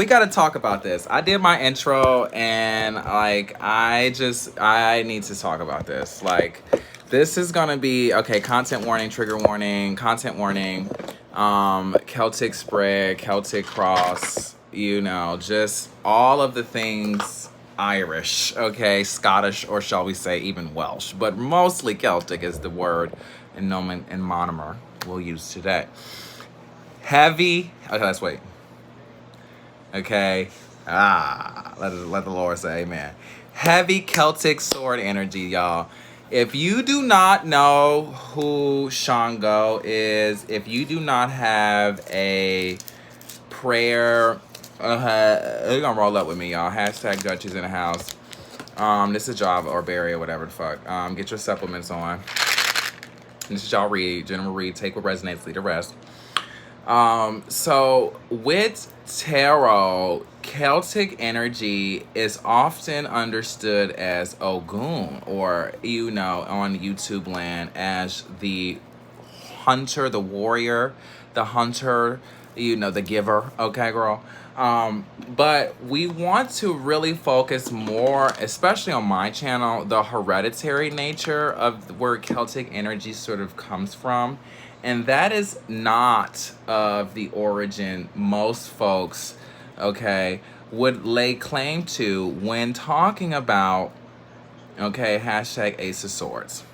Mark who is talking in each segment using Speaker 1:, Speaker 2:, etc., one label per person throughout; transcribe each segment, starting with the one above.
Speaker 1: We got to talk about this. I did my intro and I need to talk about this. This is going to be okay, content warning, trigger warning, content warning, Celtic spread, Celtic cross, just all of the things Irish, okay, Scottish, or shall we say even Welsh, but mostly Celtic is the word and nomen and monomer we'll use today. Heavy, okay, let's wait. Okay. Let the Lord say amen. Heavy Celtic sword energy, y'all. If you do not know who Shango is, if you do not have a prayer, you're gonna roll up with me, y'all. Hashtag Duchess in the house. This is Java or Barry or whatever the fuck. Get your supplements on. This is y'all read. General read. Take what resonates, leave the rest. So with tarot, Celtic energy is often understood as Ogun, or on YouTube land as the hunter, the warrior, the hunter, the giver. Okay, girl. But we want to really focus more, especially on my channel, the hereditary nature of where Celtic energy sort of comes from. And that is not of the origin most folks, okay, would lay claim to when talking about, okay, hashtag Ace of Swords.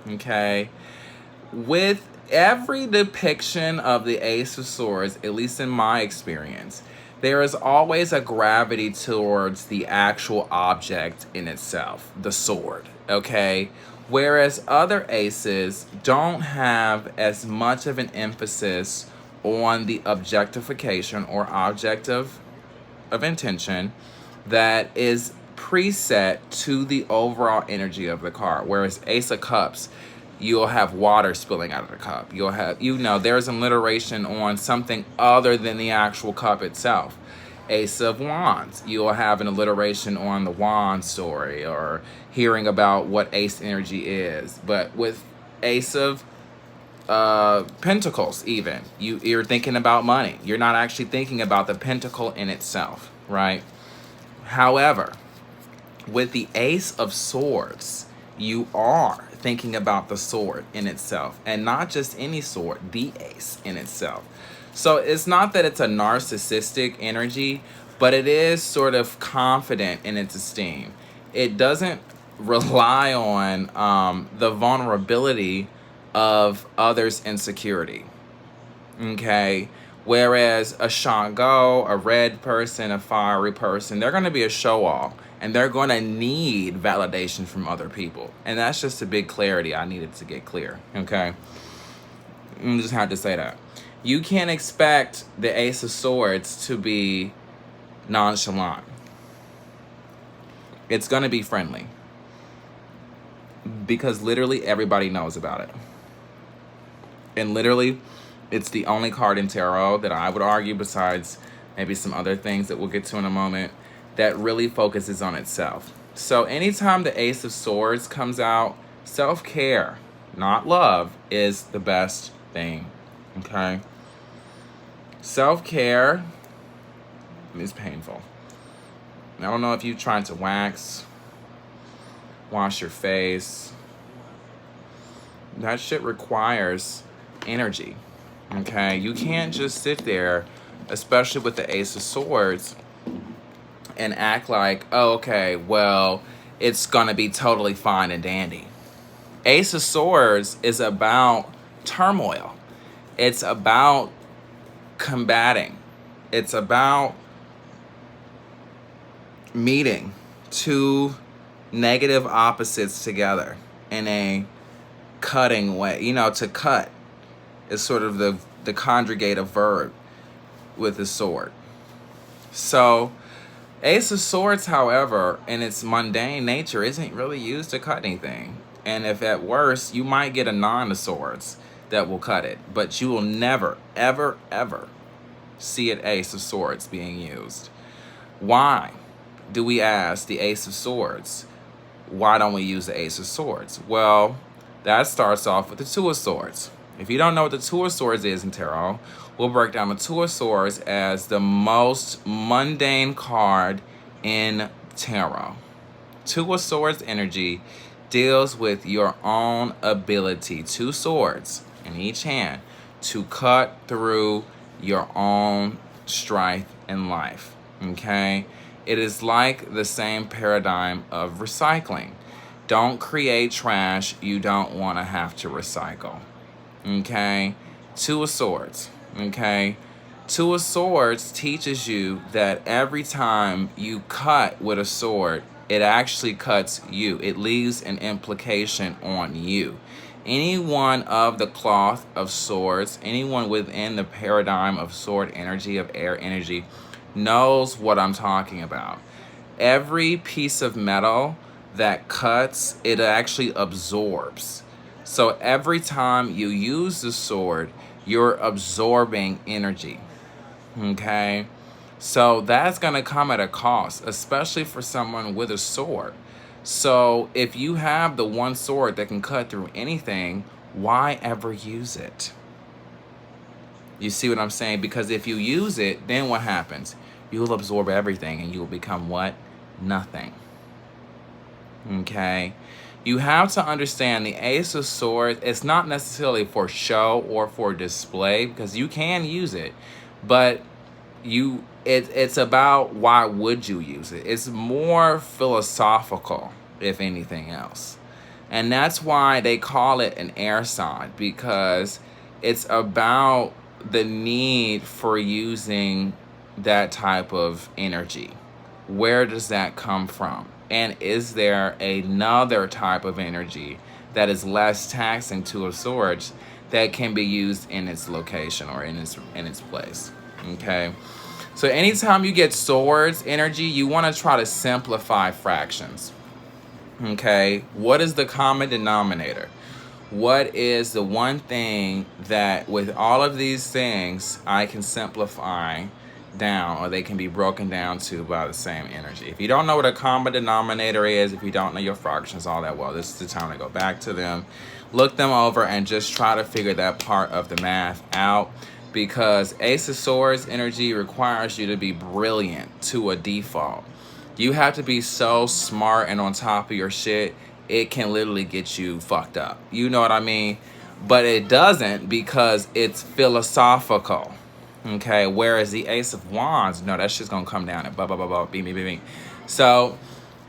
Speaker 1: Okay. With every depiction of the Ace of Swords, at least in my experience, there is always a gravity towards the actual object in itself, the sword, okay? Whereas other aces don't have as much of an emphasis on the objectification or object of intention that is preset to the overall energy of the card. Whereas Ace of Cups, you'll have water spilling out of the cup. You'll have, there's an alliteration on something other than the actual cup itself. Ace of Wands, you'll have an alliteration on the wand story or hearing about what ace energy is. But with Ace of Pentacles, even, you're thinking about money. You're not actually thinking about the pentacle in itself, right? However, with the Ace of Swords, you are thinking about the sword in itself, and not just any sword, the ace in itself. So it's not that it's a narcissistic energy, but it is sort of confident in its esteem. It doesn't rely on the vulnerability of others' insecurity. Okay? Whereas a Shango, a red person, a fiery person, they're going to be a show-off. And they're going to need validation from other people. And that's just a big clarity I needed to get clear, okay? I just had to say that. You can't expect the Ace of Swords to be nonchalant. It's going to be friendly. Because literally everybody knows about it. And literally, it's the only card in tarot that I would argue, besides maybe some other things that we'll get to in a moment, that really focuses on itself. So anytime the Ace of Swords comes out, self-care, not love, is the best thing, okay? Self-care is painful. I don't know if you're trying to wash your face. That shit requires energy, okay? You can't just sit there, especially with the Ace of Swords, and act like, oh, okay, well, it's gonna be totally fine and dandy. Ace of Swords is about turmoil. It's about combating. It's about meeting two negative opposites together in a cutting way. To cut is sort of the conjugative verb with the sword. So Ace of Swords, however, in its mundane nature, isn't really used to cut anything. And if at worst, you might get a Nine of Swords that will cut it. But you will never, ever, ever see an Ace of Swords being used. Why do we ask the Ace of Swords? Why don't we use the Ace of Swords? Well, that starts off with the Two of Swords. If you don't know what the Two of Swords is in tarot, we'll break down the Two of Swords as the most mundane card in tarot. Two of Swords energy deals with your own ability, two swords in each hand, to cut through your own strife in life, okay? It is like the same paradigm of recycling. Don't create trash you don't want to have to recycle, okay? Two of Swords, okay? Two of Swords teaches you that every time you cut with a sword, it actually cuts you. It leaves an implication on you. Anyone of the cloth of swords, anyone within the paradigm of sword energy, of air energy, knows what I'm talking about. Every piece of metal that cuts, it actually absorbs. So every time you use the sword, you're absorbing energy, okay? So that's going to come at a cost, especially for someone with a sword. So if you have the one sword that can cut through anything, why ever use it? You see what I'm saying? Because if you use it, then what happens? You'll absorb everything and you'll become what? Nothing. Okay? You have to understand the Ace of Swords, it's not necessarily for show or for display, because you can use it, but it's about why would you use it. It's more philosophical, if anything else. And that's why they call it an air sign, because it's about the need for using that type of energy. Where does that come from? And is there another type of energy that is less taxing to a Swords that can be used in its location or in its place? Okay. So anytime you get Swords energy, you want to try to simplify fractions. Okay. What is the common denominator? What is the one thing that with all of these things I can simplify down, or they can be broken down to by the same energy? If you don't know what a common denominator is, if you don't know your fractions all that well, this is the time to go back to them, look them over, and just try to figure that part of the math out, because Ace of Swords energy requires you to be brilliant to a default. You have to be so smart and on top of your shit, it can literally get you fucked up. You know what I mean? But it doesn't, because it's philosophical. Okay, whereas the Ace of Wands, no, that shit's gonna come down and blah blah blah blah, bing bing bing bing. So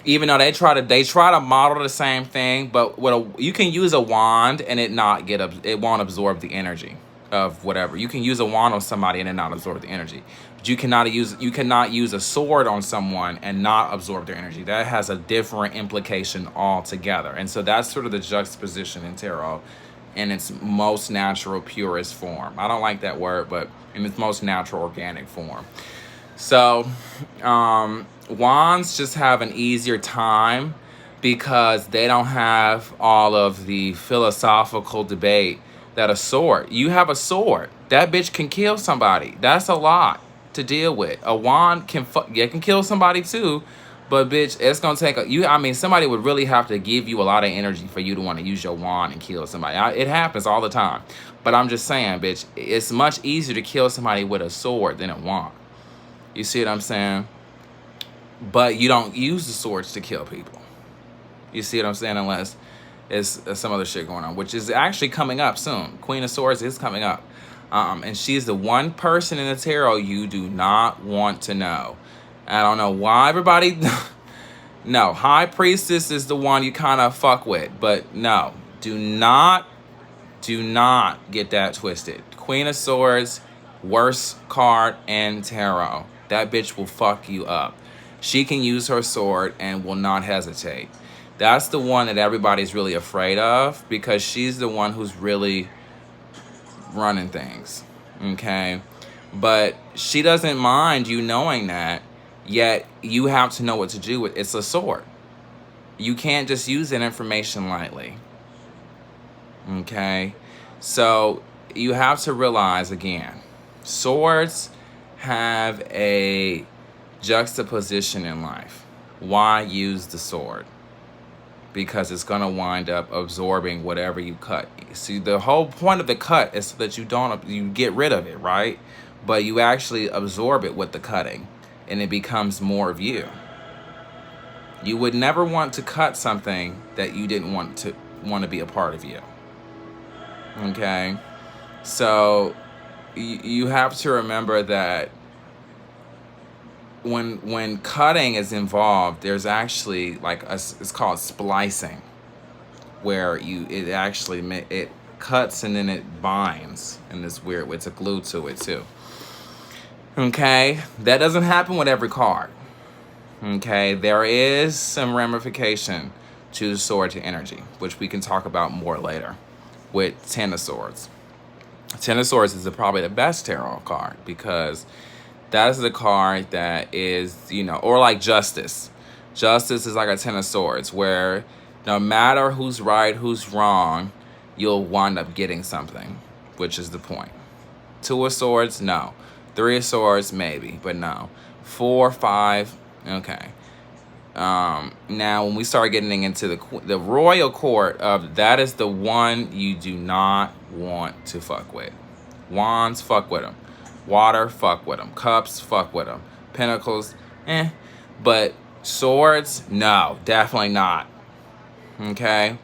Speaker 1: even though they try to model the same thing, but you can use a wand and it won't absorb the energy of whatever. You can use a wand on somebody and it not absorb the energy. But you cannot use a sword on someone and not absorb their energy. That has a different implication altogether. And so that's sort of the juxtaposition in tarot in its most natural, purest form. I don't like that word, but in its most natural, organic form. So wands just have an easier time because they don't have all of the philosophical debate that a sword. You have a sword. That bitch can kill somebody. That's a lot to deal with. A wand can kill somebody too, but bitch, it's gonna take somebody would really have to give you a lot of energy for you to want to use your wand and kill somebody. It happens all the time. But I'm just saying, bitch, it's much easier to kill somebody with a sword than a wand. You see what I'm saying? But you don't use the swords to kill people. You see what I'm saying? Unless it's some other shit going on, which is actually coming up soon. Queen of Swords is coming up. And she's the one person in the tarot you do not want to know. I don't know why everybody... No, High Priestess is the one you kind of fuck with. But no, do not get that twisted. Queen of Swords, worst card in tarot. That bitch will fuck you up. She can use her sword and will not hesitate. That's the one that everybody's really afraid of, because she's the one who's really running things, okay? But she doesn't mind you knowing that, yet you have to know what to do with it. It's a sword. You can't just use that information lightly, okay? So you have to realize, again, swords have a juxtaposition in life. Why use the sword? because it's going to wind up absorbing whatever you cut. See, the whole point of the cut is so that you get rid of it, right? But you actually absorb it with the cutting, and it becomes more of you. You would never want to cut something that you didn't want to be a part of you. Okay? So you have to remember that when cutting is involved, there's actually like it's called splicing, where it cuts and then it binds in this weird way. It's a glue to it too. Okay, that doesn't happen with every card. Okay, there is some ramification to the sword to energy, which we can talk about more later with Ten of Swords. Ten of Swords is probably the best tarot card because that is the card that is, or like Justice. Justice is like a Ten of Swords where no matter who's right, who's wrong, you'll wind up getting something, which is the point. Two of Swords, no. Three of Swords, maybe, but no. 4, 5, okay. Now, when we start getting into the Royal Court that is the one you do not want to fuck with. Wands, fuck with them. Water, fuck with them. Cups, fuck with them. Pentacles, But swords, no, definitely not. Okay?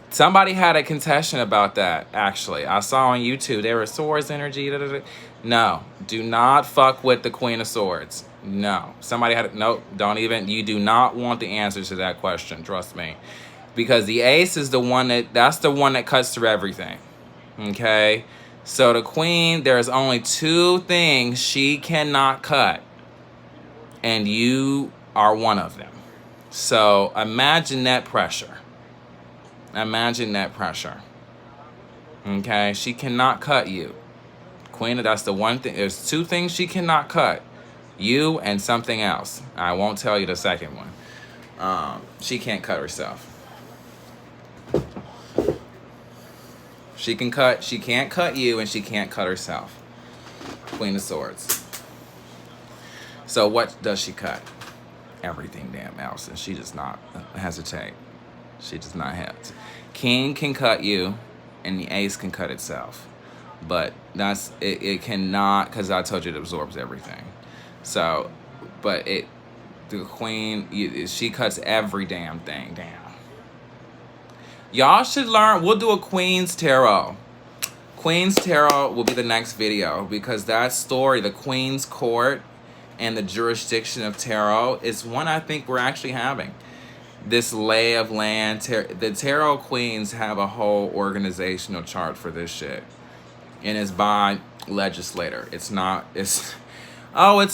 Speaker 1: Somebody had a contestation about that, actually. I saw on YouTube, there were swords energy. No, do not fuck with the Queen of Swords. No. Somebody had nope, don't even. You do not want the answer to that question, trust me. Because the ace is the one that's the one that cuts through everything. Okay? So the Queen, there's only 2 things she cannot cut. And you are one of them. So imagine that pressure. Imagine that pressure. Okay? She cannot cut you. Queen, that's the one thing. There's 2 things she cannot cut. You and something else. I won't tell you the second one. She can't cut herself. She can't cut you, and she can't cut herself. Queen of Swords. So what does she cut? Everything damn else, and she does not hesitate. She does not hesitate. King can cut you, and the ace can cut itself. But it cannot, because I told you it absorbs everything. So, but the Queen, she cuts every damn thing down. Y'all should learn. We'll do a Queen's Tarot. Queen's Tarot will be the next video because that story, the Queen's Court and the jurisdiction of tarot, is one I think we're actually having. This lay of land. The Tarot Queens have a whole organizational chart for this shit. And it's by legislator. It's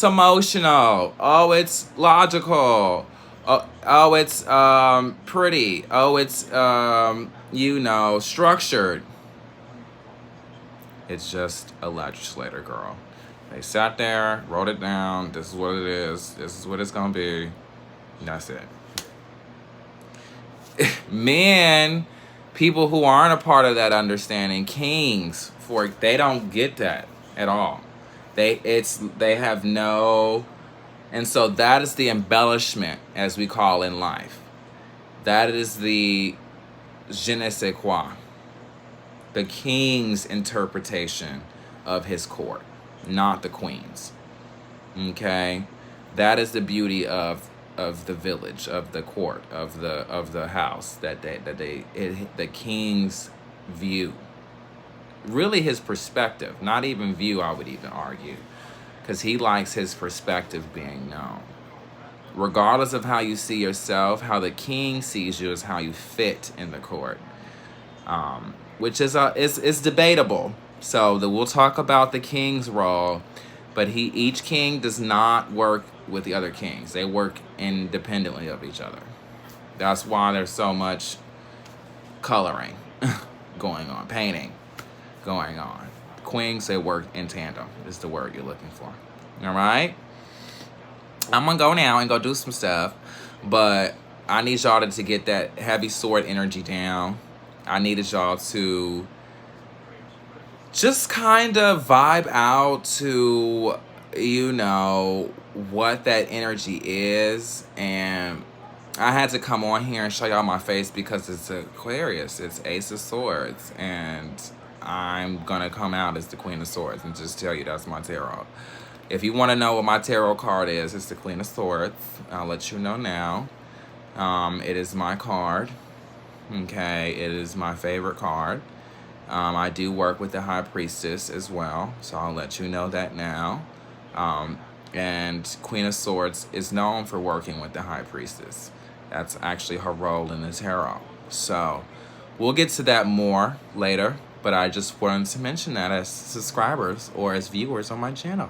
Speaker 1: emotional. Oh, it's logical. Oh, it's pretty. Oh, it's structured. It's just a legislator, girl. They sat there, wrote it down. This is what it is. This is what it's gonna be. And that's it. Men, people who aren't a part of that understanding, kings, they don't get that at all. They have no, and so that is the embellishment, as we call in life. That is the je ne sais quoi. The king's interpretation of his court, not the queen's. Okay? That is the beauty of the village, of the court, of the house the king's view. Really his perspective, not even view, I would even argue, because he likes his perspective being known. Regardless of how you see yourself, how the king sees you is how you fit in the court, which is debatable. So we'll talk about the king's role, but each king does not work with the other kings. They work independently of each other. That's why there's so much coloring going on, painting going on. Queens, they work in tandem, is the word you're looking for. All right? I'm going to go now and go do some stuff, but I need y'all to get that heavy sword energy down. I needed y'all to just kind of vibe out to, what that energy is, and I had to come on here and show y'all my face because it's Aquarius. It's Ace of Swords. And I'm going to come out as the Queen of Swords and just tell you that's my tarot. If you want to know what my tarot card is, it's the Queen of Swords. I'll let you know now. It is my card. Okay, it is my favorite card. I do work with the High Priestess as well, so I'll let you know that now. And Queen of Swords is known for working with the High Priestess. That's actually her role in the tarot. So we'll get to that more later, but I just wanted to mention that as subscribers or as viewers on my channel.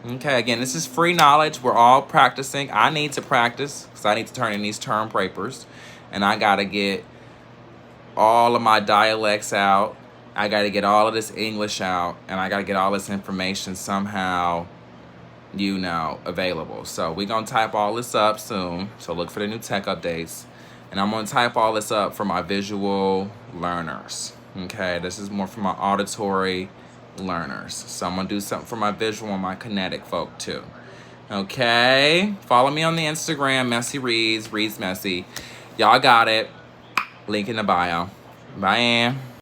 Speaker 1: Okay, again, this is free knowledge. We're all practicing. I need to practice because I need to turn in these term papers. And I got to get all of my dialects out. I got to get all of this English out. And I got to get all this information somehow, you know, available. So we're going to type all this up soon. So look for the new tech updates. And I'm going to type all this up for my visual learners. Okay, this is more for my auditory learners. So I'm going to do something for my visual and my kinetic folk too. Okay, follow me on the Instagram, Messy Reads, Reads Messy. Y'all got it. Link in the bio. Bye.